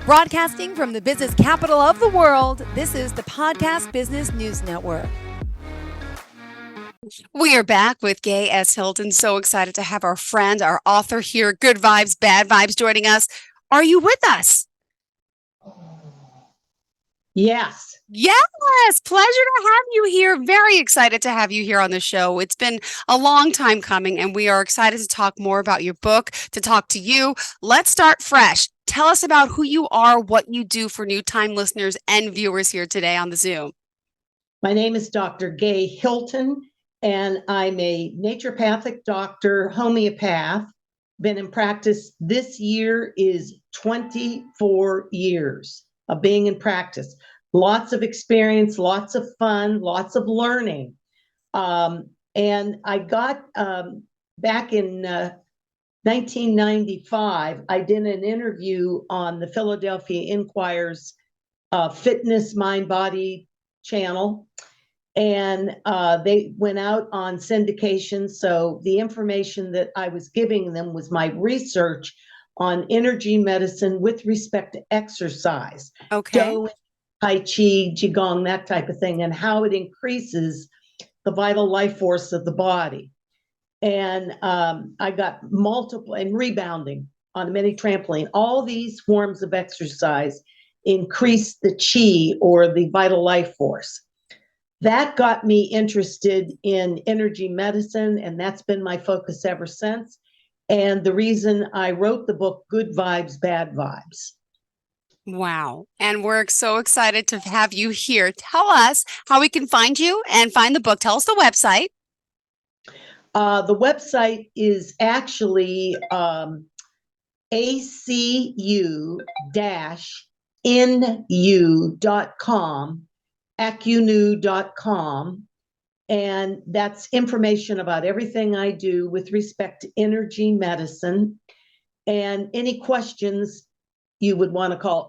Broadcasting from the business capital of the world, this is the Podcast Business News Network. We are back with Gay S. Hilton. So excited to have our friend, our author here, Good Vibes, Bad Vibes, joining us. Are you with us? Yes. Yes. Pleasure to have you here. Very excited to have you here on the show. It's been a long time coming, and we are excited to talk more about your book, to talk to you. Let's start fresh. Tell us about who you are, what you do for new time listeners and viewers here today on the Zoom. My name is Dr. Gay Hilton, and I'm a naturopathic doctor, homeopath. Been in practice this year is 24 years of being in practice. Lots of experience, lots of fun, lots of learning. And I got back in 1995, I did an interview on the Philadelphia Inquirer's Fitness, Mind, Body channel. And they went out on syndication. So the information that I was giving them was my research on energy medicine with respect to exercise. Okay. Tai Chi, Qigong, that type of thing, and how it increases the vital life force of the body. And I got multiple, and rebounding on a mini trampoline. All these forms of exercise increase the chi, or the vital life force. That got me interested in energy medicine, and that's been my focus ever since. And the reason I wrote the book, Good Vibes, Bad Vibes. Wow. And we're so excited to have you here. Tell us how we can find you and find the book. Tell us the website. The website is actually acu-nu.com, acunu.com, and that's information about everything I do with respect to energy medicine. And any questions, you would want to call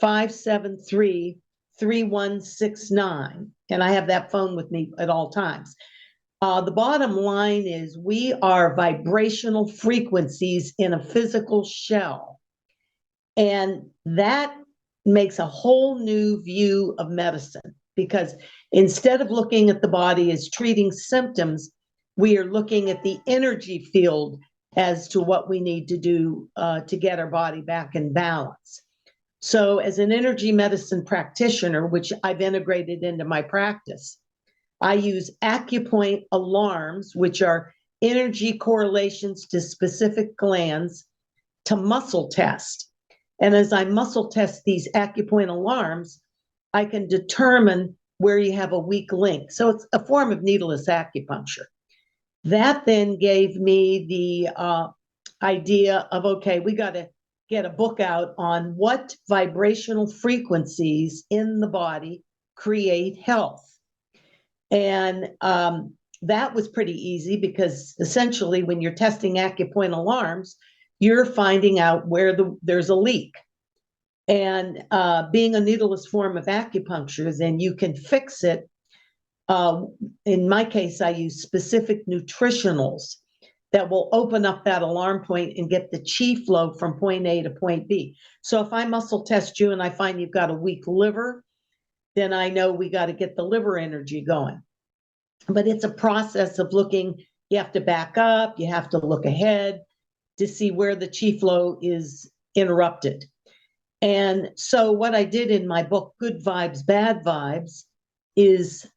814-573-3169. And I have that phone with me at all times. The bottom line is we are vibrational frequencies in a physical shell. And that makes a whole new view of medicine, because instead of looking at the body as treating symptoms, we are looking at the energy field as to what we need to do to get our body back in balance. So as an energy medicine practitioner, which I've integrated into my practice, I use acupoint alarms, which are energy correlations to specific glands, to muscle test. And as I muscle test these acupoint alarms, I can determine where you have a weak link. So it's a form of needleless acupuncture. That then gave me the idea of, okay, we got to get a book out on what vibrational frequencies in the body create health. And that was pretty easy, because essentially when you're testing acupoint alarms, you're finding out where there's a leak. And being a needleless form of acupuncture, then you can fix it. In my case, I use specific nutritionals that will open up that alarm point and get the chi flow from point A to point B. So if I muscle test you and I find you've got a weak liver, then I know we got to get the liver energy going. But it's a process of looking. You have to back up, you have to look ahead to see where the chi flow is interrupted. And so what I did in my book, Good Vibes, Bad Vibes, is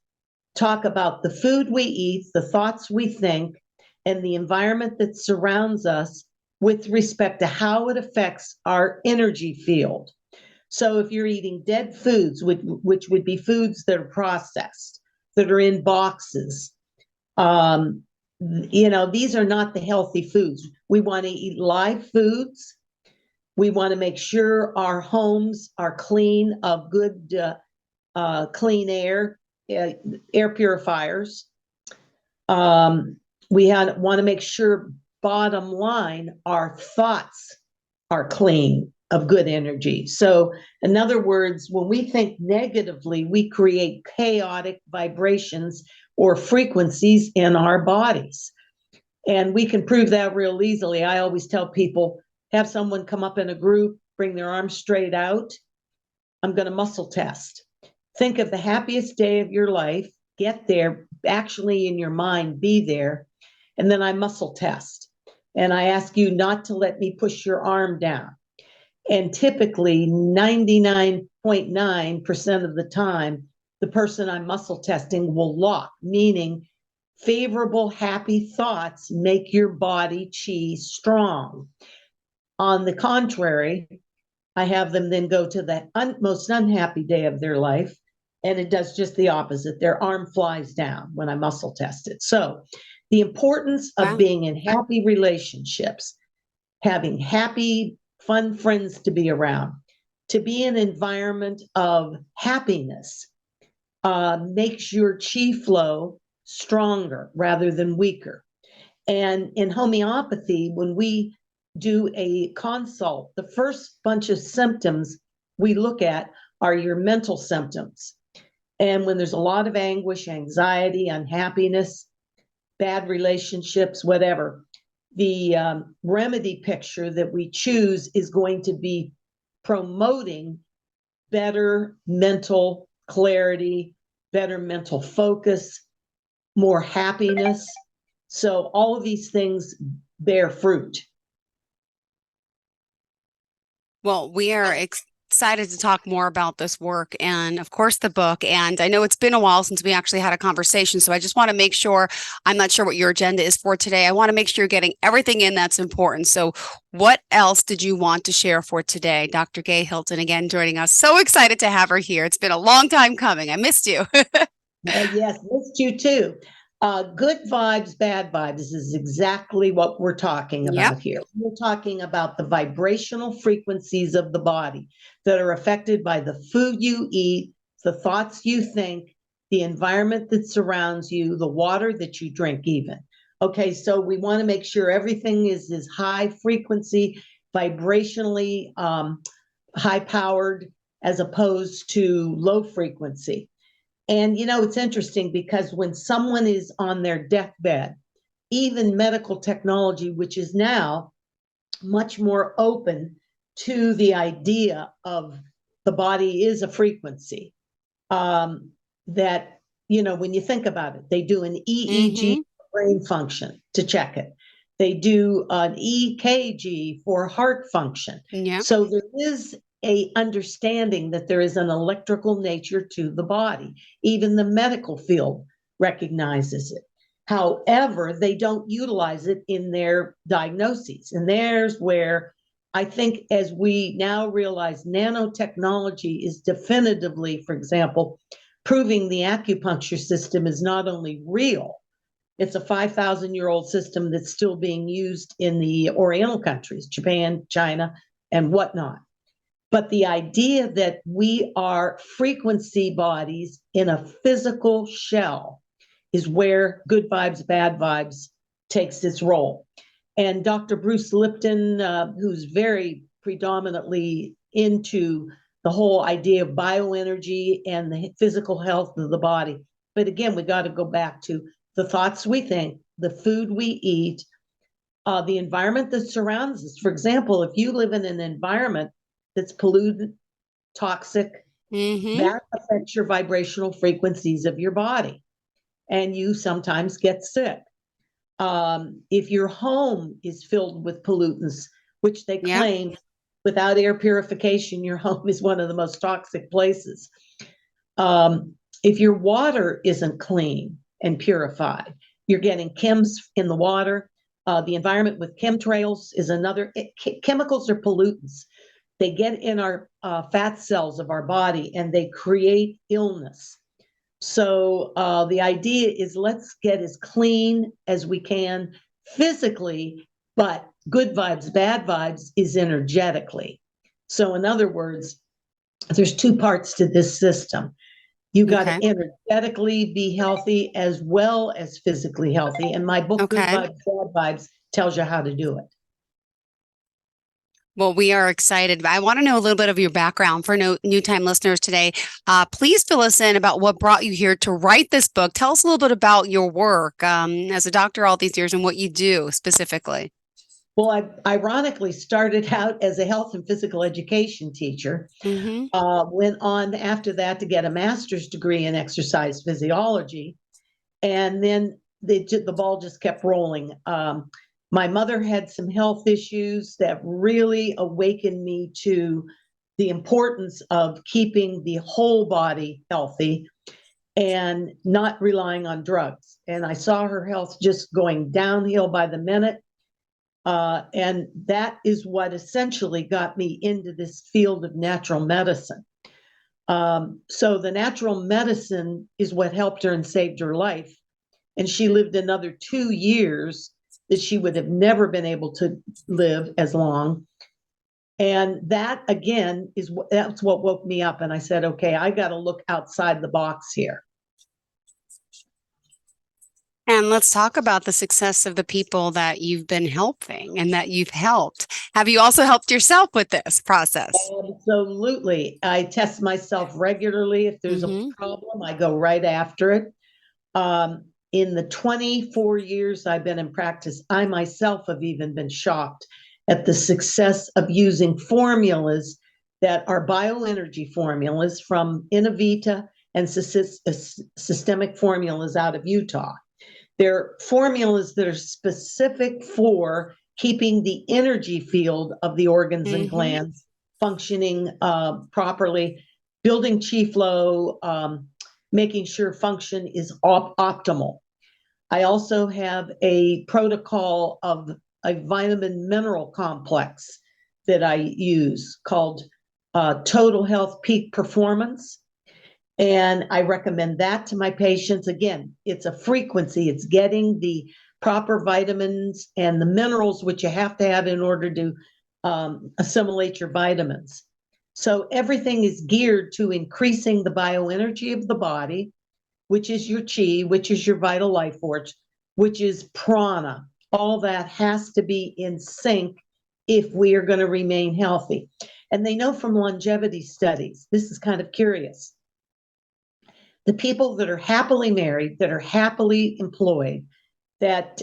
talk about the food we eat, the thoughts we think, and the environment that surrounds us with respect to how it affects our energy field. So if you're eating dead foods, which would be foods that are processed, that are in boxes, these are not the healthy foods. We want to eat live foods. We want to make sure our homes are clean, of good, clean air, air purifiers. We want to make sure, bottom line, our thoughts are clean, of good energy. So in other words, when we think negatively, we create chaotic vibrations or frequencies in our bodies. And we can prove that real easily. I always tell people, have someone come up in a group bring their arms straight out. I'm going to muscle test. Think of the happiest day of your life, get there, actually in your mind, be there, and then I muscle test. And I ask you not to let me push your arm down. And typically 99.9% of the time, the person I'm muscle testing will lock, meaning favorable, happy thoughts make your body chi strong. On the contrary, I have them then go to the most unhappy day of their life, and it does just the opposite. Their arm flies down when I muscle test it. So the importance of being in happy relationships, having happy, fun friends to be around, to be in an environment of happiness, makes your chi flow stronger rather than weaker. And in homeopathy, when we do a consult, the first bunch of symptoms we look at are your mental symptoms. And when there's a lot of anguish, anxiety, unhappiness, bad relationships, whatever, the remedy picture that we choose is going to be promoting better mental clarity, better mental focus, more happiness. So all of these things bear fruit. Well, we are excited to talk more about this work and, of course, the book. And I know it's been a while since we actually had a conversation. So I just want to make sure, I'm not sure what your agenda is for today. I want to make sure you're getting everything in that's important. So what else did you want to share for today? Dr. Gay Hilton, again, joining us. So excited to have her here. It's been a long time coming. I missed you. Yes, missed you too. Good vibes, bad vibes is exactly what we're talking about here. We're talking about the vibrational frequencies of the body that are affected by the food you eat, the thoughts you think, the environment that surrounds you, the water that you drink even. Okay, so we want to make sure everything is high frequency, vibrationally high powered, as opposed to low frequency. And, it's interesting because when someone is on their deathbed, even medical technology, which is now much more open to the idea of the body is a frequency, that, when you think about it, they do an EEG brain function to check it. They do an EKG for heart function. So there is a understanding that there is an electrical nature to the body. Even the medical field recognizes it. However, they don't utilize it in their diagnoses. And there's where I think, as we now realize, nanotechnology is definitively, for example, proving the acupuncture system is not only real, it's a 5,000-year-old system that's still being used in the Oriental countries, Japan, China, and whatnot. But the idea that we are frequency bodies in a physical shell is where good vibes, bad vibes takes its role. And Dr. Bruce Lipton, who's very predominantly into the whole idea of bioenergy and the physical health of the body. But again, we got to go back to the thoughts we think, the food we eat, the environment that surrounds us. For example, if you live in an environment that's polluted, toxic, that affects your vibrational frequencies of your body, and you sometimes get sick. If your home is filled with pollutants, which they claim without air purification, your home is one of the most toxic places. If your water isn't clean and purified, you're getting chems in the water. The environment with chemtrails is another. Chemicals are pollutants. They get in our fat cells of our body and they create illness. So the idea is, let's get as clean as we can physically, but good vibes, bad vibes is energetically. So in other words, there's two parts to this system. You got to energetically be healthy as well as physically healthy. And my book, Good Vibes, Bad Vibes, tells you how to do it. Well, we are excited. I want to know a little bit of your background for new time listeners today. Please fill us in about what brought you here to write this book. Tell us a little bit about your work as a doctor all these years and what you do specifically. Well, I ironically started out as a health and physical education teacher. Mm-hmm. Went on after that to get a master's degree in exercise physiology. And then the ball just kept rolling. My mother had some health issues that really awakened me to the importance of keeping the whole body healthy and not relying on drugs. And I saw her health just going downhill by the minute. And that is what essentially got me into this field of natural medicine. So the natural medicine is what helped her and saved her life. And she lived another 2 years that she would have never been able to live as long. And that again that's what woke me up. And I said, okay, I got to look outside the box here. And let's talk about the success of the people that you've been helping and that you've helped. Have you also helped yourself with this process? Absolutely. I test myself regularly. If there's a problem, I go right after it. In the 24 years I've been in practice, I myself have even been shocked at the success of using formulas that are bioenergy formulas from Innovita and systemic formulas out of Utah. They're formulas that are specific for keeping the energy field of the organs and glands functioning properly, building chi flow, making sure function is optimal. I also have a protocol of a vitamin mineral complex that I use called Total Health Peak Performance. And I recommend that to my patients. Again, it's a frequency, it's getting the proper vitamins and the minerals, which you have to have in order to assimilate your vitamins. So everything is geared to increasing the bioenergy of the body, which is your chi, which is your vital life force, which is prana. All that has to be in sync if we are going to remain healthy. And they know from longevity studies, this is kind of curious. The people that are happily married, that are happily employed, that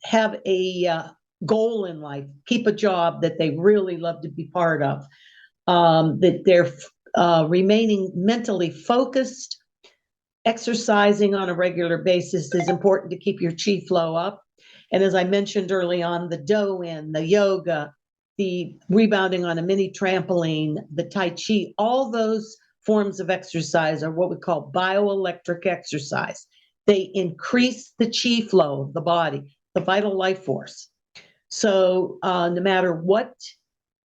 have a goal in life, keep a job that they really love to be part of, that they're remaining mentally focused, exercising on a regular basis is important to keep your chi flow up. And as I mentioned early on, the do-in, the yoga, the rebounding on a mini trampoline, the tai chi, all those forms of exercise are what we call bioelectric exercise. They increase the chi flow of the body, the vital life force. So no matter what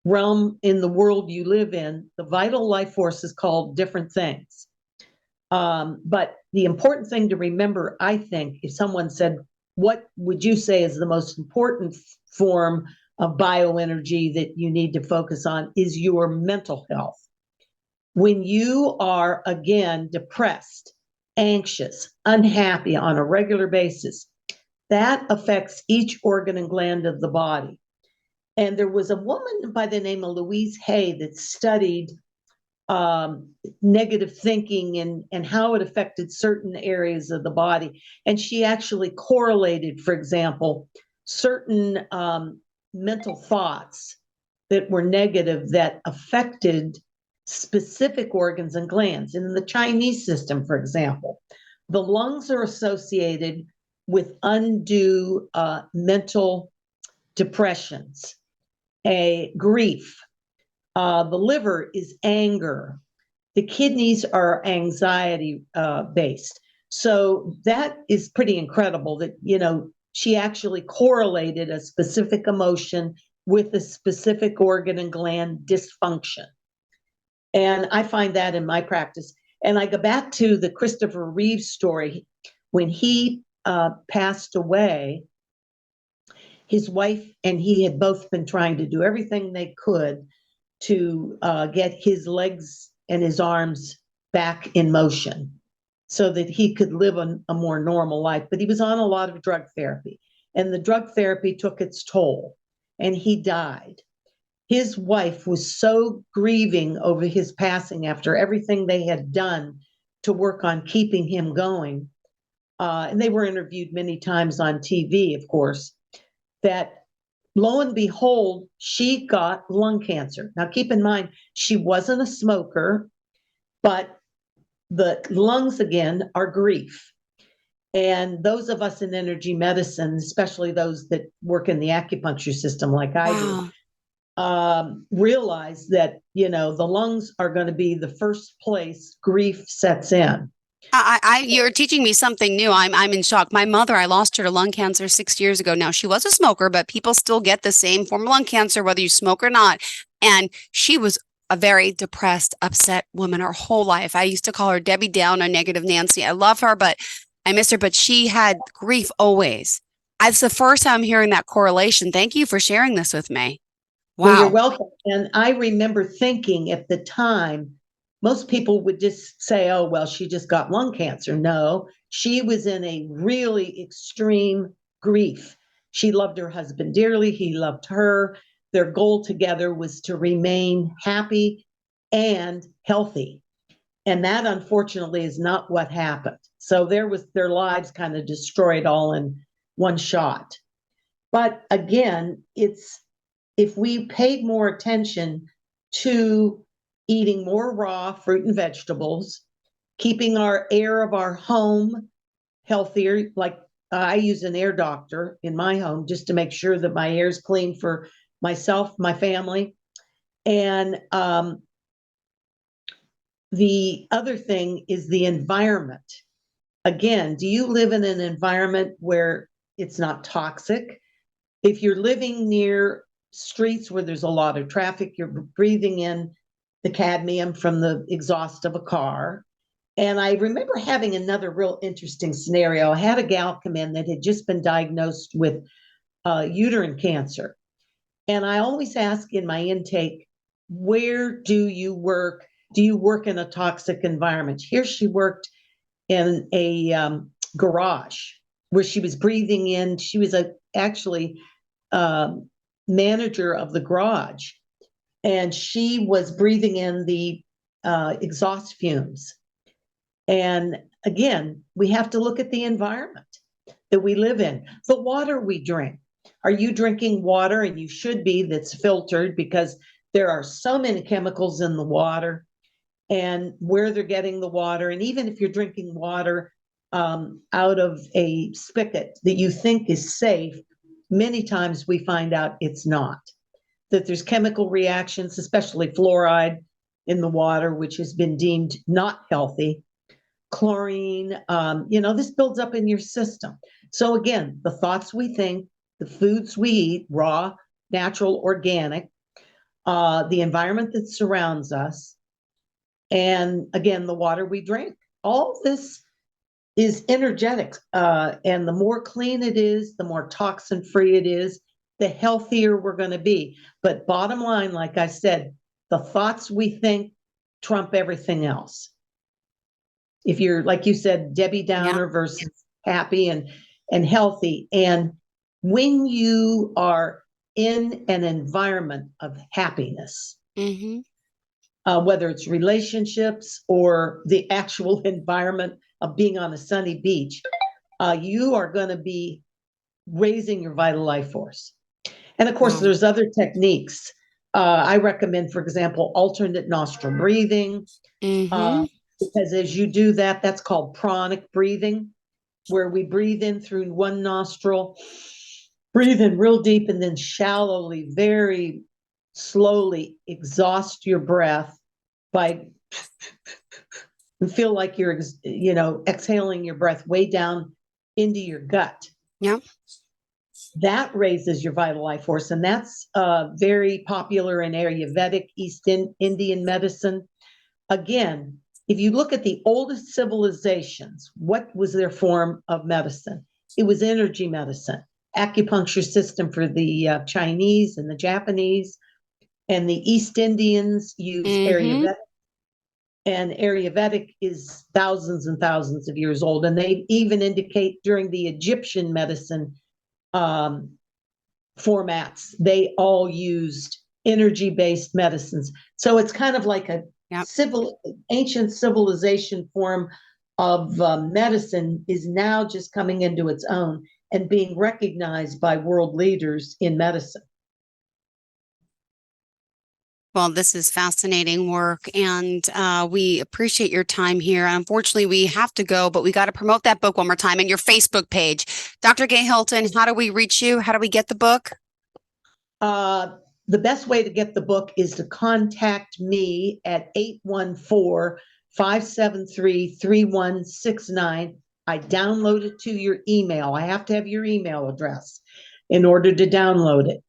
realm in the world you live in, the vital life force is called different things. But the important thing to remember, I think, if someone said, what would you say is the most important form of bioenergy that you need to focus on is your mental health. When you are, again, depressed, anxious, unhappy on a regular basis, that affects each organ and gland of the body. And there was a woman by the name of Louise Hay that studied negative thinking and how it affected certain areas of the body. And she actually correlated, for example, certain mental thoughts that were negative that affected specific organs and glands. And in the Chinese system, for example, the lungs are associated with undue mental depressions, grief. The liver is anger. The kidneys are anxiety based. So that is pretty incredible that, she actually correlated a specific emotion with a specific organ and gland dysfunction. And I find that in my practice. And I go back to the Christopher Reeve story. When he passed away, his wife and he had both been trying to do everything they could to get his legs and his arms back in motion so that he could live a more normal life. But he was on a lot of drug therapy, and the drug therapy took its toll, and he died. His wife was so grieving over his passing after everything they had done to work on keeping him going. And they were interviewed many times on TV, of course, that lo and behold, she got lung cancer. Now, keep in mind, she wasn't a smoker, but the lungs, again, are grief. And those of us in energy medicine, especially those that work in the acupuncture system like I do, realize that, the lungs are going to be the first place grief sets in. You're teaching me something new. I'm in shock. My mother, I lost her to lung cancer 6 years ago. Now, she was a smoker, but people still get the same form of lung cancer, whether you smoke or not. And she was a very depressed, upset woman her whole life. I used to call her Debbie Downer, Negative Nancy. I love her, but I miss her. But she had grief always. It's the first time I'm hearing that correlation. Thank you for sharing this with me. Wow. Well, you're welcome. And I remember thinking at the time, most people would just say, oh, well, she just got lung cancer. No, she was in a really extreme grief. She loved her husband dearly. He loved her. Their goal together was to remain happy and healthy. And that, unfortunately, is not what happened. So their lives kind of destroyed all in one shot. But again, if we paid more attention to eating more raw fruit and vegetables, keeping our air of our home healthier, like I use an air doctor in my home just to make sure that my air is clean for myself, my family. And the other thing is the environment. Again, do you live in an environment where it's not toxic? If you're living near streets where there's a lot of traffic, you're breathing in the cadmium from the exhaust of a car. And I remember having another real interesting scenario. I had a gal come in that had just been diagnosed with uterine cancer. And I always ask in my intake, where do you work? Do you work in a toxic environment? Here she worked in a garage where she was breathing in. She was actually manager of the garage, and she was breathing in the exhaust fumes. And again, we have to look at the environment that we live in, the water we drink. Are you drinking water, and you should be, that's filtered, because there are so many chemicals in the water and where they're getting the water. And even if you're drinking water out of a spigot that you think is safe, many times we find out it's not, that there's chemical reactions, especially fluoride in the water, which has been deemed not healthy. Chlorine, this builds up in your system. So again, the thoughts we think, the foods we eat, raw, natural, organic, the environment that surrounds us, and again, the water we drink, all this is energetic. And the more clean it is, the more toxin free it is, the healthier we're going to be. But bottom line, like I said, the thoughts we think trump everything else. If you're, like you said, Debbie Downer versus happy and healthy. And when you are in an environment of happiness, whether it's relationships or the actual environment of being on a sunny beach, you are going to be raising your vital life force. And of course, there's other techniques. I recommend, for example, alternate nostril breathing. Because as you do that, that's called pranic breathing, where we breathe in through one nostril, breathe in real deep, and then shallowly, very slowly exhaust your breath by feel like you're, exhaling your breath way down into your gut. Yeah. That raises your vital life force. And that's very popular in Ayurvedic, East Indian medicine. Again, if you look at the oldest civilizations, what was their form of medicine? It was energy medicine, acupuncture system for the Chinese and the Japanese, and the East Indians use Ayurvedic. And Ayurvedic is thousands and thousands of years old. And they even indicate during the Egyptian medicine formats, they all used energy-based medicines. So it's kind of like a ancient civilization form of medicine is now just coming into its own. and being recognized by world leaders in medicine. Well, this is fascinating work, and we appreciate your time here. Unfortunately, we have to go, but we got to promote that book one more time and your Facebook page. Dr. Gay Hilton, how do we reach you? How do we get the book? The best way to get the book is to contact me at 814-573-3169. I download it to your email. I have to have your email address in order to download it.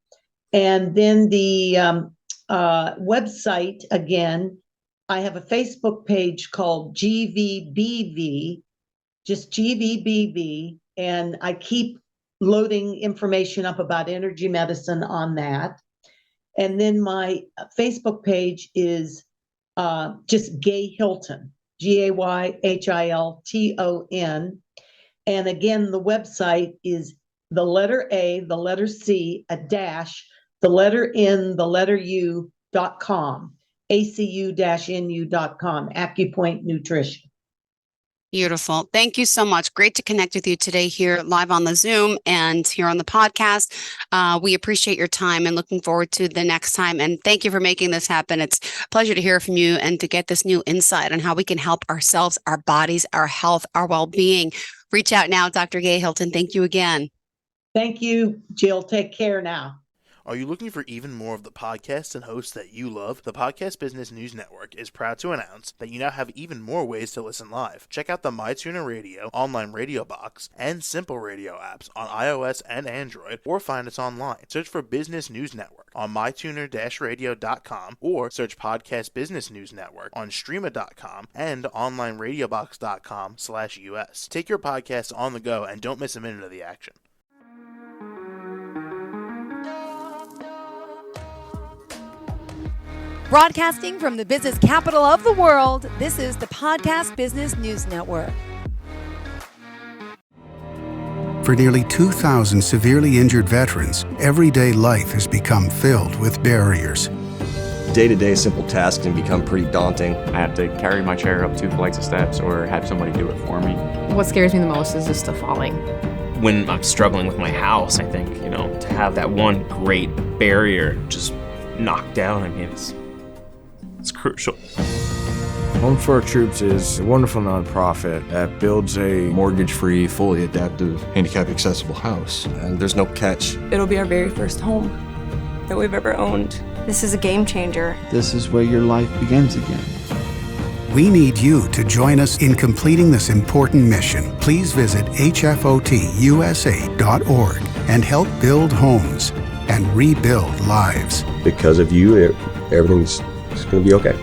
And then the website, again, I have a Facebook page called GVBV, just GVBV, and I keep loading information up about energy medicine on that. And then my Facebook page is just Gay Hilton, GAYHILTON. And again, the website is the letter A, the letter C, a dash, the letter N, the letter U.com, ACU-NU.com, Acupoint Nutrition. Beautiful. Thank you so much. Great to connect with you today here live on the Zoom and here on the podcast. We appreciate your time and looking forward to the next time. And thank you for making this happen. It's a pleasure to hear from you and to get this new insight on how we can help ourselves, our bodies, our health, our well-being. Reach out now, Dr. Gay Hilton. Thank you again. Thank you, Jill. Take care now. Are you looking for even more of the podcasts and hosts that you love? The Podcast Business News Network is proud to announce that you now have even more ways to listen live. Check out the MyTuner Radio, online radio box, and Simple Radio apps on iOS and Android, or find us online. Search for Business News Network on mytuner-radio.com, or search Podcast Business News Network on streama.com and onlineradiobox.com/US. Take your podcast on the go and don't miss a minute of the action. Broadcasting from the business capital of the world, this is the Podcast Business News Network. For nearly 2,000 severely injured veterans, everyday life has become filled with barriers. Day-to-day simple tasks can become pretty daunting. I have to carry my chair up 2 flights of steps or have somebody do it for me. What scares me the most is just the falling. When I'm struggling with my house, I think, to have that one great barrier just knocked down, it's crucial. Home for Our Troops is a wonderful nonprofit that builds a mortgage-free, fully adaptive, handicap-accessible house. And there's no catch. It'll be our very first home that we've ever owned. This is a game changer. This is where your life begins again. We need you to join us in completing this important mission. Please visit hfotusa.org and help build homes and rebuild lives. Because of you, everything's going to be okay.